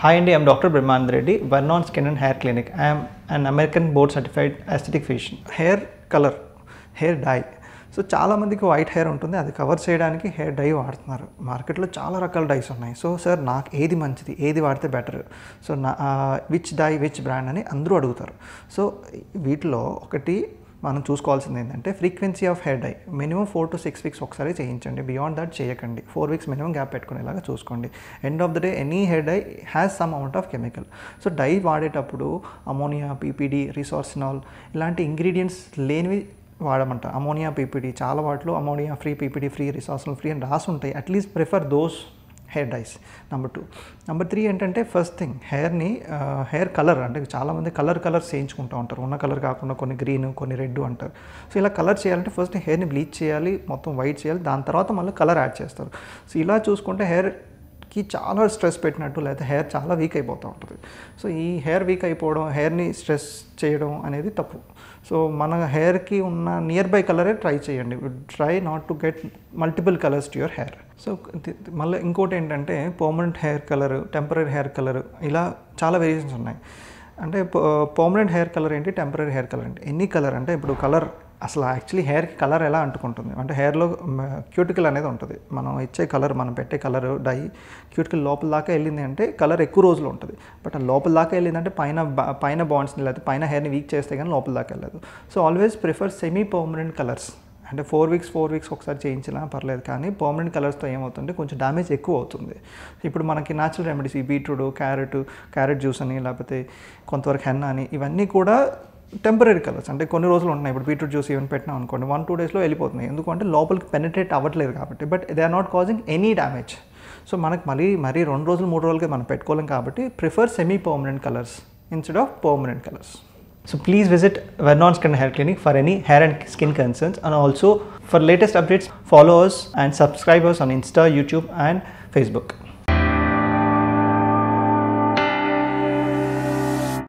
Hi Andy, I'm Dr. Brahmanand Reddy, Vernon Skin and Hair Clinic. I am an American board certified aesthetic physician. Hair color, hair dye. So చాలామందికి white hair ఉంటుంది, అది cover చేయడానికి hair dye వాడుతున్నారు. మార్కెట్లో చాలా రకాల dice ఉన్నాయి. So sir నాకు ఏది మంచిది, ఏది వాడితే better, so which dye which brand అని అందరూ అడుగుతారు. సో వీటిలో ఒకటి మనం చూసుకోవాల్సింది ఏంటంటే frequency of hair dye minimum 4 to 6 weeks ఒకసారి చేయించండి. బియాండ్ దట్ చేయకండి. 4 weeks మినిమం గ్యాప్ పెట్టుకునేలాగా చూసుకోండి. End of the day any hair dye has some amount of chemical. So dye వాడేటప్పుడు అమోనియా, పీపీడీ, రిసోర్సినాల్ ఇలాంటి ఇంగ్రీడియంట్స్ లేనివి వాడమంట. అమోనియా, పీపీడీ చాలా వాటిలో ammonia free, PPD free, resorcinol free అని రాసి ఉంటాయి. At least prefer those hair dyes. Number 2. Number 3 ఏంటంటే ఫస్ట్ థింగ్ హెయిర్ కలర్. అంటే చాలామంది కలర్స్ చేయించుకుంటూ ఉంటారు. ఉన్న కలర్ కాకుండా కొన్ని గ్రీన్, కొన్ని రెడ్ అంటారు. సో ఇలా కలర్ చేయాలంటే ఫస్ట్ హెయిర్ని బ్లీచ్ చేయాలి, మొత్తం వైట్ చేయాలి, దాని తర్వాత మళ్ళీ కలర్ యాడ్ చేస్తారు. సో ఇలా చూసుకుంటే హెయిర్కి చాలా స్ట్రెస్ పెట్టినట్టు, లేకపోతే హెయిర్ చాలా వీక్ అయిపోతూ ఉంటుంది. సో ఈ హెయిర్ వీక్ అయిపోవడం, హెయిర్ని స్ట్రెస్ చేయడం అనేది తప్పు. సో మన హెయిర్కి ఉన్న నియర్ బై కలరే ట్రై చేయండి. Try not to get multiple colours to your hair. So మళ్ళీ ఇంకోటి ఏంటంటే permanent hair colour, temporary hair colour, ఇలా చాలా వేరియేషన్స్ ఉన్నాయి. అంటే పర్మనెంట్ హెయిర్ కలర్ ఏంటి, టెంపరీ హెయిర్ కలర్ ఏంటి, ఎనీ కలర్. అంటే ఇప్పుడు కలర్ అసలు యాక్చువల్లీ హెయిర్కి కలర్ ఎలా అంటుకుంటుంది అంటే హెయిర్లో క్యూటికల్ అనేది ఉంటుంది. మనం ఇచ్చే కలర్, మనం పెట్టే కలర్ డై క్యూటికల్ లోపల దాకా వెళ్ళింది అంటే కలర్ ఎక్కువ రోజులు ఉంటుంది. బట్ ఆ లోపల దాకా వెళ్ళిందంటే పైన బాండ్స్ని లేకపోతే పైన హెయిర్ని వీక్ చేస్తే కానీ లోపల దాకా వెళ్ళదు. So always prefer semi permanent colours. అంటే 4 weeks ఒకసారి చేయించినా పర్లేదు, కానీ పర్మనెంట్ కలర్స్తో ఏమవుతుంటే కొంచెం డ్యామేజ్ ఎక్కువ అవుతుంది. ఇప్పుడు మనకి న్యాచురల్ రెమెడీస్, ఈ బీట్రూట్, క్యారెట్ జ్యూస్ అని, లేకపోతే కొంతవరకు హెన్నా అని, ఇవన్నీ కూడా టెంపరీ కలర్స్. అంటే కొన్ని రోజులు ఉంటున్నాయి. ఇప్పుడు బీట్రూట్ జ్యూస్ ఈవెన్ పెట్టినా అనుకోండి 1-2 daysలో వెళ్ళిపోతున్నాయి. ఎందుకంటే లోపలికి పెనిట్రేట్ అవ్వట్లేదు కాబట్టి. But they are not causing any damage. So మనకి మరీ 2 రోజులు 3 రోజులకి మనం పెట్టుకోలేం కాబట్టి prefer semi permanent colours instead of permanent colours. So please visit Vernon Skin and Hair Clinic for any hair and skin concerns, and also for latest updates follow us and subscribe us on Insta, YouTube and Facebook.